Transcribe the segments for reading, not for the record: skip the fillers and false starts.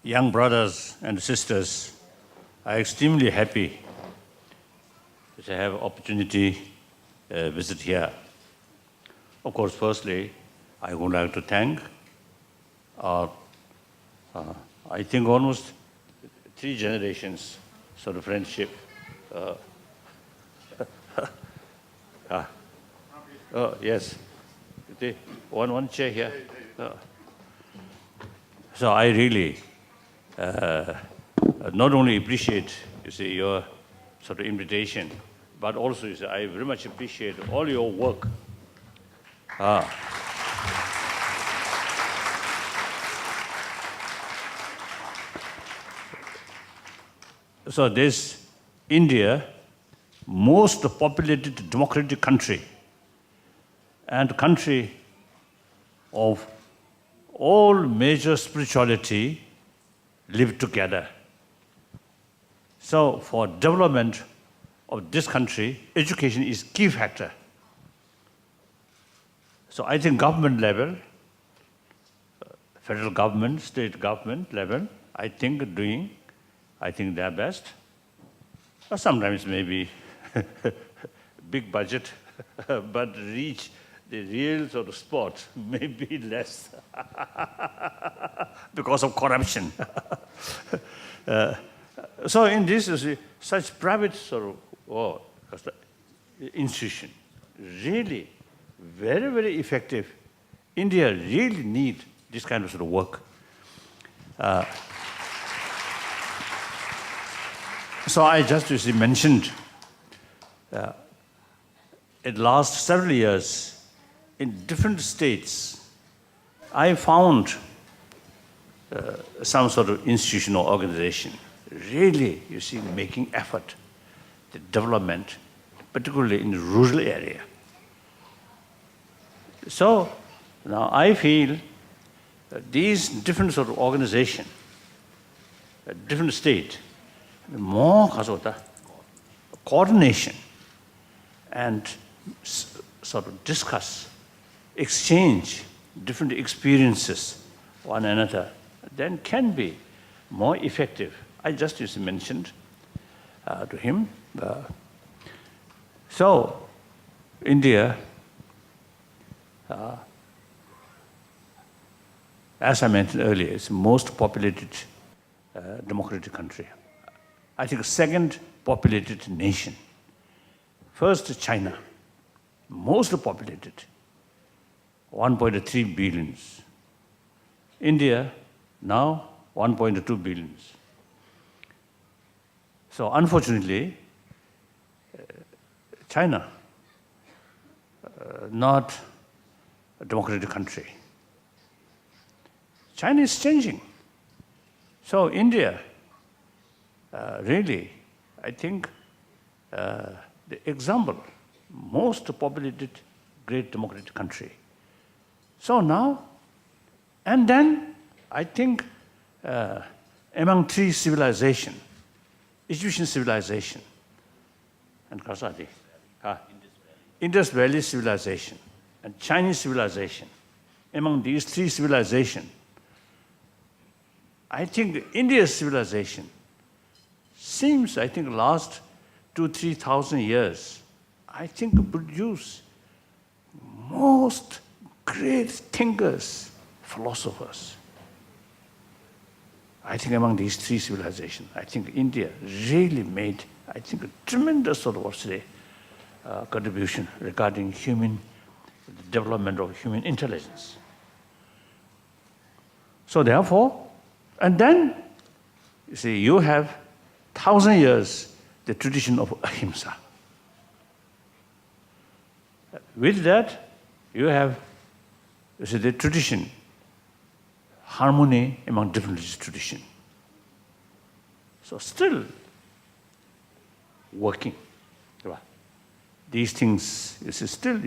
Young brothers and sisters, I'm extremely happy to have opportunity visit here. Of course, firstly, I would like to thank I think almost 3 generations sort of friendship. Oh, yes. One chair here. So I really not only appreciate, your sort of invitation, but also, I very much appreciate all your work. So this India, most populated democratic country, and country of all major spirituality live together. So for development of this country, education is key factor. So I think government level, federal government, state government level, I think their best. Or sometimes maybe big budget, but reach the real sort of spot may be less because of corruption. So in this, such private sort of institution, really very, very effective. India really need this kind of sort of work. So I just mentioned in the last several years, in different states, I found some sort of institution or organization really, making effort, the development, particularly in the rural area. So now I feel that these different sort of organization, different state, more coordination and sort of discuss, exchange different experiences one another, then can be more effective. I just mentioned to him. So India, as I mentioned earlier, is the most populated democratic country. I think second populated nation. First, China, most populated, 1.3 billions. India, now 1.2 billions. So unfortunately, China, not a democratic country. China is changing. So India, really, I think the example, most populated great democratic country. So now, and then I think among 3 civilization, Egyptian civilization, and Kasadi, Indus Valley civilization, and Chinese civilization, among these 3 civilizations, I think India's civilization seems, I think, last 2,000-3,000 years, I think produce most great thinkers, philosophers. I think among these 3 civilizations, I think India really made, I think, a tremendous sort of, contribution regarding the development of human intelligence. So therefore, and then, you have 1,000 years, the tradition of ahimsa. With that, you have, the tradition, harmony among different religious traditions. So still working. These things, still,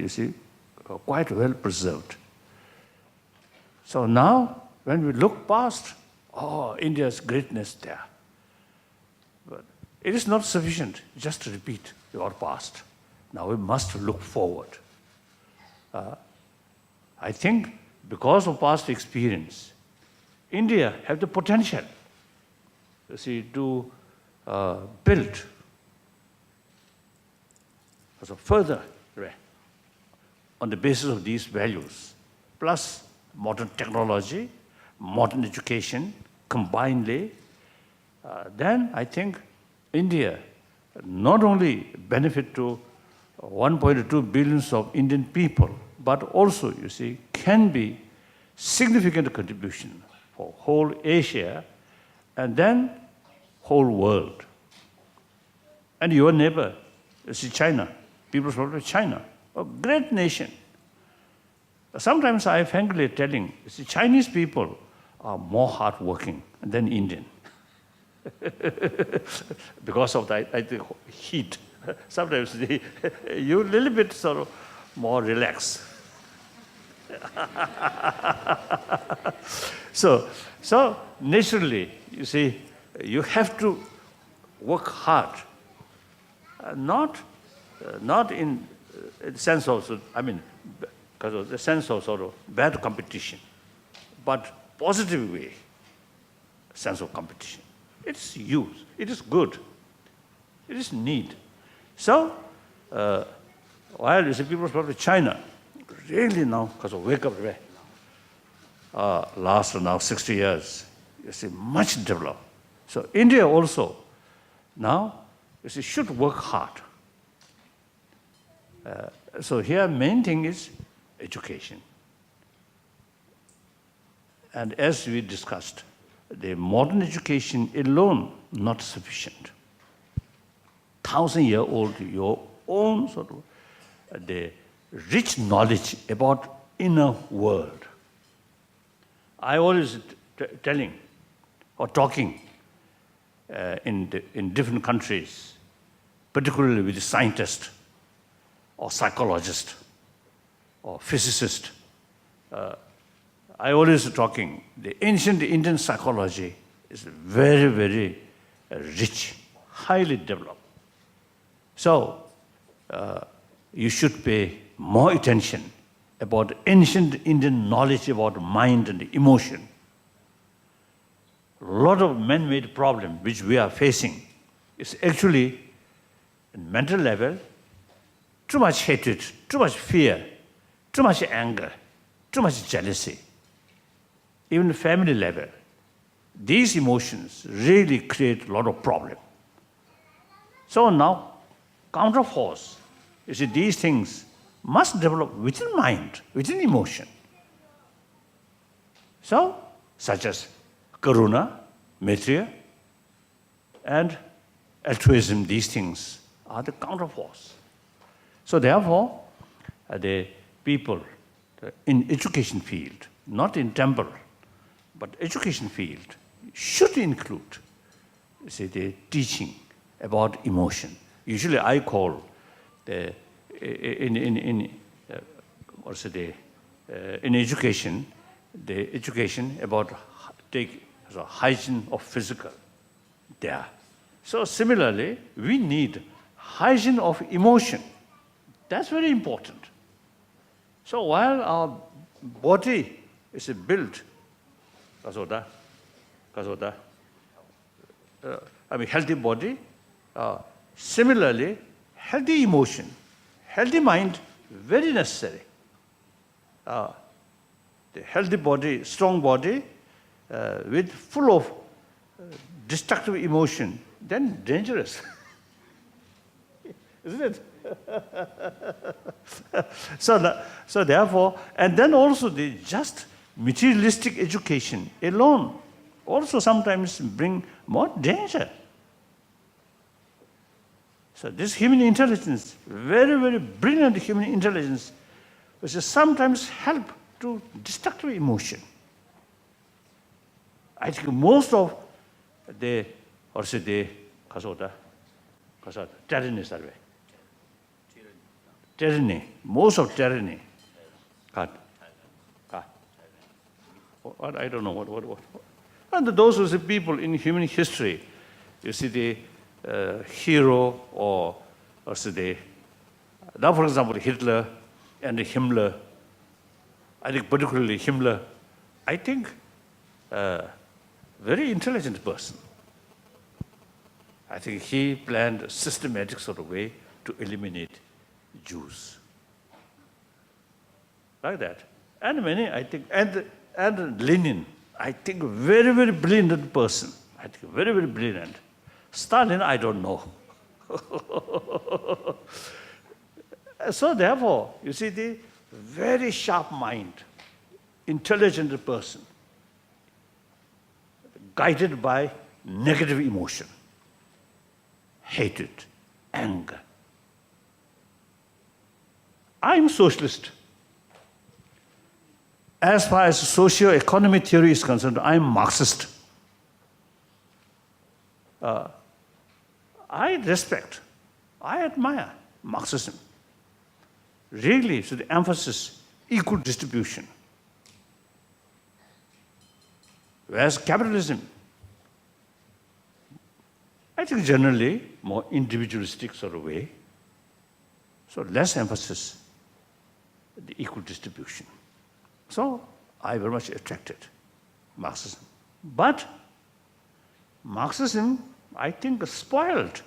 quite well preserved. So now, when we look past, India's greatness there. It is not sufficient just to repeat your past. Now we must look forward. I think because of past experience, India has the potential, you see, to build further on the basis of these values, plus modern technology, modern education, combinedly, then I think India not only benefit to 1.2 billion of Indian people, but also, you see, can be significant contribution for whole Asia and then whole world. And your neighbor, you see, China, People's Republic of China, a great nation. Sometimes I frankly telling, you see, Chinese people are more hardworking than Indian. Because of the, I think, heat. Sometimes you a little bit sort of more relaxed. So naturally, you see, you have to work hard. Not in the sense of, I mean, because of the sense of sort of bad competition, but positive way, sense of competition. It's use, it is good, it is need. So, while you see people from China, really now, because of wake up way, last now 60 years, you see, much developed. So India also now, you see, should work hard. So here main thing is education. And as we discussed, the modern education alone not sufficient. 1,000-year-old, your own sort of the rich knowledge about inner world. I always telling or talking in different countries, particularly with scientists or psychologists or physicists. I always talking, the ancient Indian psychology is very, very rich, highly developed. So you should pay more attention about ancient Indian knowledge about mind and emotion. A lot of man-made problem which we are facing is actually, at mental level, too much hatred, too much fear, too much anger, too much jealousy. Even family level, these emotions really create a lot of problem. So now, counterforce, you see, these things must develop within mind, within emotion. So, such as karuna, maitreya, and altruism, these things are the counterforce. So therefore, the people in education field, not in temple, but education field, should include, you see, the teaching about emotion. Usually I call the, in education, the education about hygiene of physical there. So similarly, we need hygiene of emotion. That's very important. So while our body is built, healthy body, similarly, healthy emotion, healthy mind, very necessary. The healthy body, strong body, with full of destructive emotion, then dangerous. Isn't it? So therefore, and then also the just materialistic education alone also sometimes bring more danger. So this human intelligence, very, very brilliant human intelligence, which sometimes help to destructive emotion. I think most of the, tyranny, most of tyranny, I don't know what. And those who see people in human history, you see, hero or say, now for example, Hitler and Himmler, I think particularly Himmler, I think very intelligent person. I think he planned a systematic sort of way to eliminate Jews. Like that. And many, I think, and Lenin, I think very, very brilliant person. I think very, very brilliant. Stalin, I don't know. So therefore, you see, the very sharp mind, intelligent person, guided by negative emotion, hatred, anger. I'm socialist. As far as socio-economic theory is concerned, I'm Marxist. I respect, I admire Marxism. Really, so the emphasis, equal distribution. Whereas capitalism, I think generally more individualistic sort of way. So less emphasis, the equal distribution. So I very much attracted Marxism. But Marxism, I think, spoiled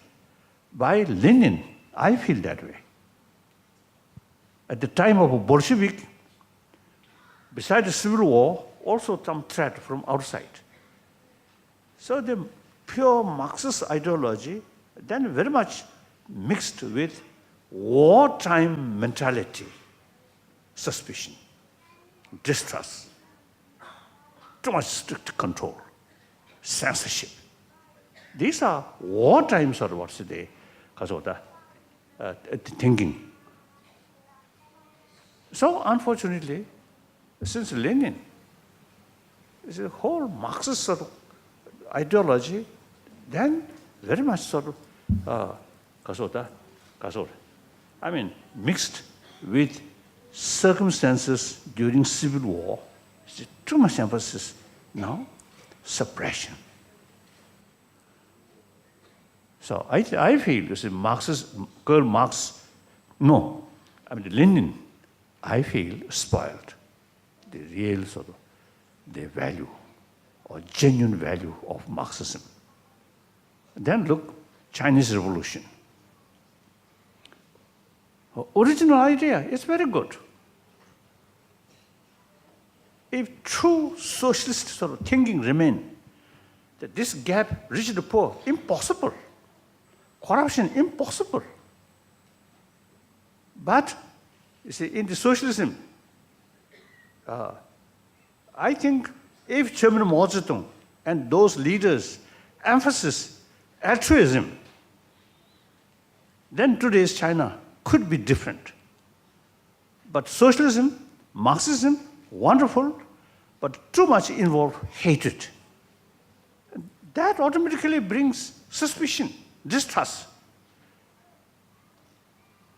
by Lenin. I feel that way. At the time of a Bolshevik, besides the Civil War, also some threat from outside. So the pure Marxist ideology then very much mixed with wartime mentality, suspicion, distrust, too much strict control, censorship. These are wartime sort of what's today, because of the thinking. So unfortunately, since Lenin, the whole Marxist sort of ideology, then very much sort of, I mean, mixed with circumstances during Civil War, too much emphasis now, suppression. So I feel, you see, Marxist, Karl Marx, no, I mean Lenin, I feel spoiled the real sort of, the value or genuine value of Marxism. Then look, Chinese Revolution. Original idea is very good. If true socialist sort of thinking remain, that this gap rich and poor, impossible. Corruption, impossible. But, you see, in the socialism, I think if Chairman Mao Zedong and those leaders emphasis altruism, then today's China could be different. But socialism, Marxism, wonderful, but too much involve hatred. That automatically brings suspicion, distrust.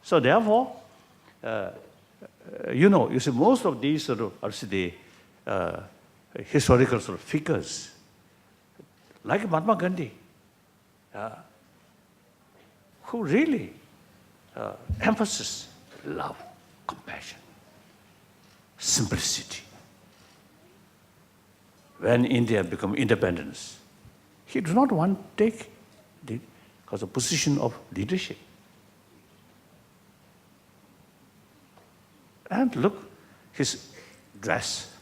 So therefore, you see, most of these sort of, historical sort of figures, like Mahatma Gandhi, who really emphasis love, compassion, simplicity. When India became independence, he did not want to take because of position of leadership. And look, his dress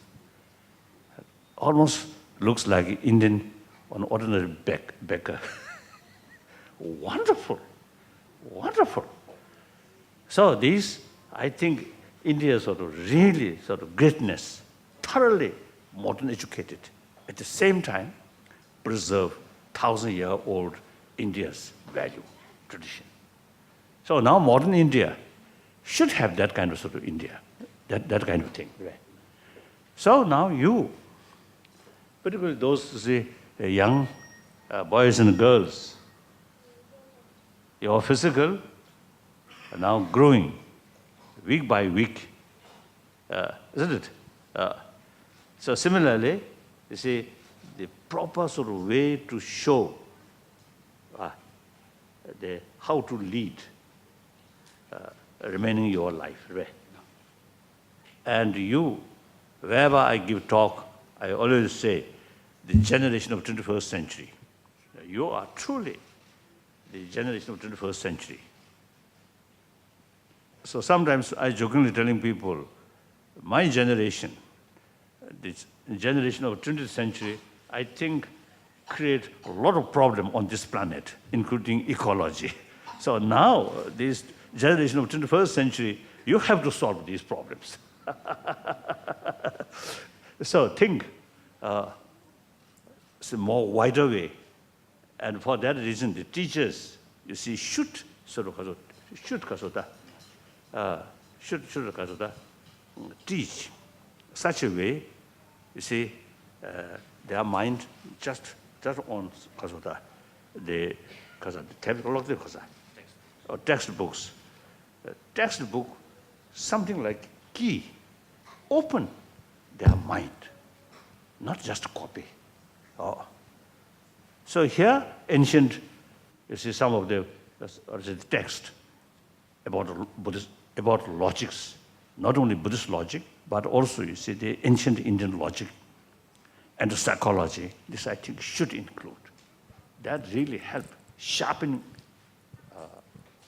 almost looks like Indian, an ordinary beggar. Wonderful, wonderful. So these, I think, India sort of really sort of greatness, thoroughly modern educated, at the same time preserve 1,000-year-old India's value, tradition. So now modern India should have that kind of sort of India, that kind of thing. Right? So now you, particularly those young boys and girls, your physical are now growing week by week, isn't it? So similarly, you see, the proper sort of way to show how to lead remaining your life. Right? And you, wherever I give talk, I always say, the generation of 21st century. You are truly the generation of 21st century. So sometimes I jokingly telling people, my generation, this generation of 20th century, I think create a lot of problem on this planet, including ecology. So now, this generation of 21st century, you have to solve these problems. So think, it's a more wider way. And for that reason, the teachers, you see, should teach such a way, you see, their mind just on the technology or textbooks. Textbook, something like key, open their mind, not just copy. Oh. So here, ancient, you see some of the text about Buddhist, about logics, not only Buddhist logic, but also you see the ancient Indian logic and the psychology. This I think should include. That really help sharpen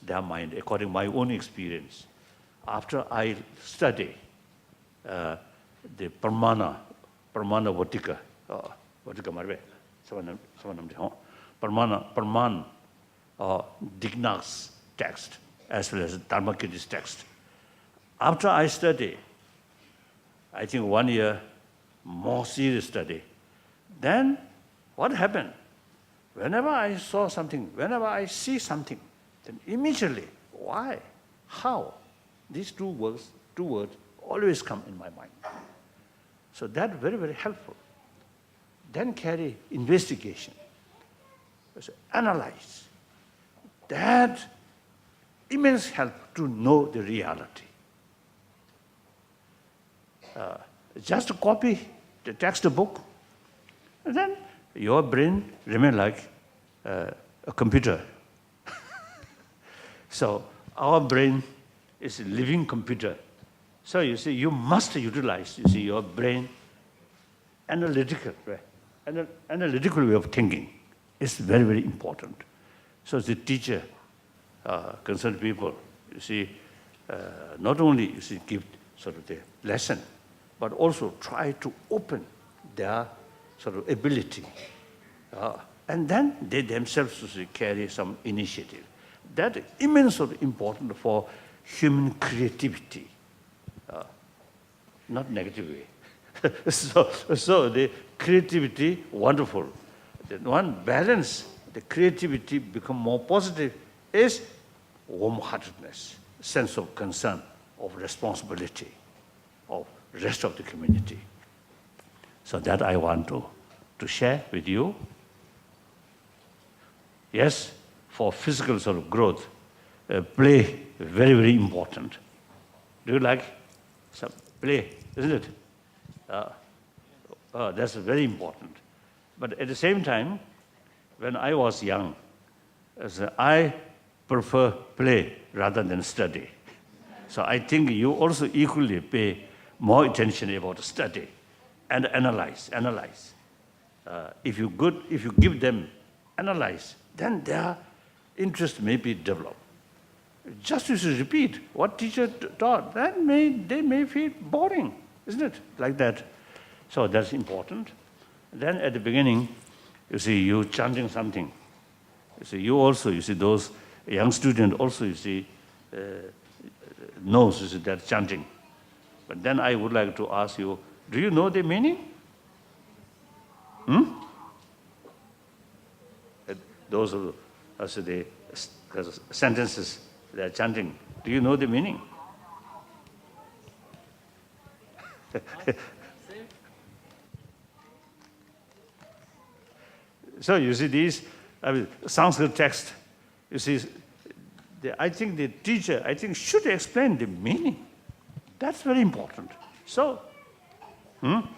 their mind, according to my own experience. After I study the Pramana Vatika, Vatika Marve, Pramana, Dignak's text, as well as Dharmakirti's text. After I study, I think 1 year, more serious study, then what happened? Whenever I saw something, whenever I see something, then immediately, why, how? These two words always come in my mind. So that very, very helpful. Then carry investigation, so analyze. That immense help to know the reality. Just copy the textbook, and then your brain remain like a computer. So our brain is a living computer. So you see, you must utilize, you see, your brain analytical, right? Analytical way of thinking is very, very important. So as a teacher, concerned people, you see, not only you see, give sort of the lesson, but also try to open their sort of ability. And then they themselves you see, carry some initiative. That is immensely important for human creativity, not negative way. So the creativity, wonderful. The one balance, the creativity become more positive is warm-heartedness, sense of concern, of responsibility, of rest of the community. So that I want to share with you. Yes, for physical sort of growth, play very, very important. Do you like some play, isn't it? That's very important. But at the same time, when I was young, I prefer play rather than study. So I think you also equally pay more attention about study and analyze. If you give them analyze, then their interest may be developed. Just to repeat what teacher taught, then they may feel boring, isn't it? Like that. So that's important. Then at the beginning, you see, you chanting something. You see, you also, you see, those young students also, you see, knows you see, that chanting. But then I would like to ask you, do you know the meaning? Those who the sentences they are chanting, do you know the meaning? So you see these Sanskrit text, you see, I think the teacher, should explain the meaning. That's very important. So, Arsa.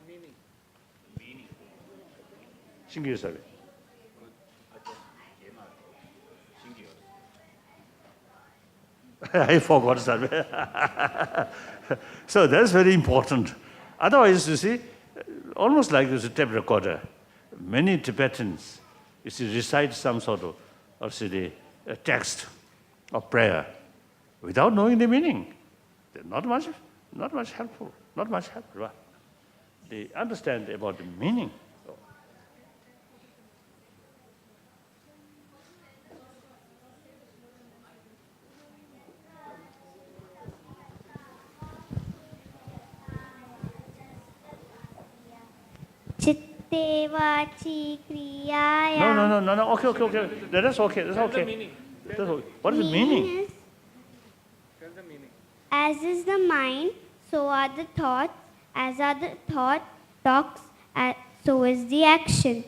Meaning. Shingi Sabe. I forgot, sir. So that's very important. Otherwise, you see, almost like this tape recorder. Many Tibetans, you see, recite some sort of, or say, a text of prayer without knowing the meaning. They're not much helpful. Not much helpful. Right? They understand about the meaning. Chitte vachi kriyaya. No. Okay. That's okay. That's okay. What is the meaning? As is the mind, so are the thoughts. As are the talks, so is the action.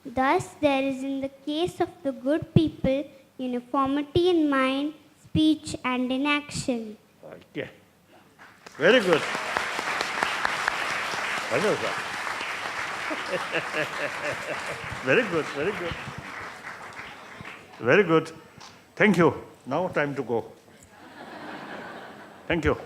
Thus, there is in the case of the good people uniformity in mind, speech, and in action. Okay. Very good. Very good, sir. Very good. Very good. Thank you. Now time to go. Thank you.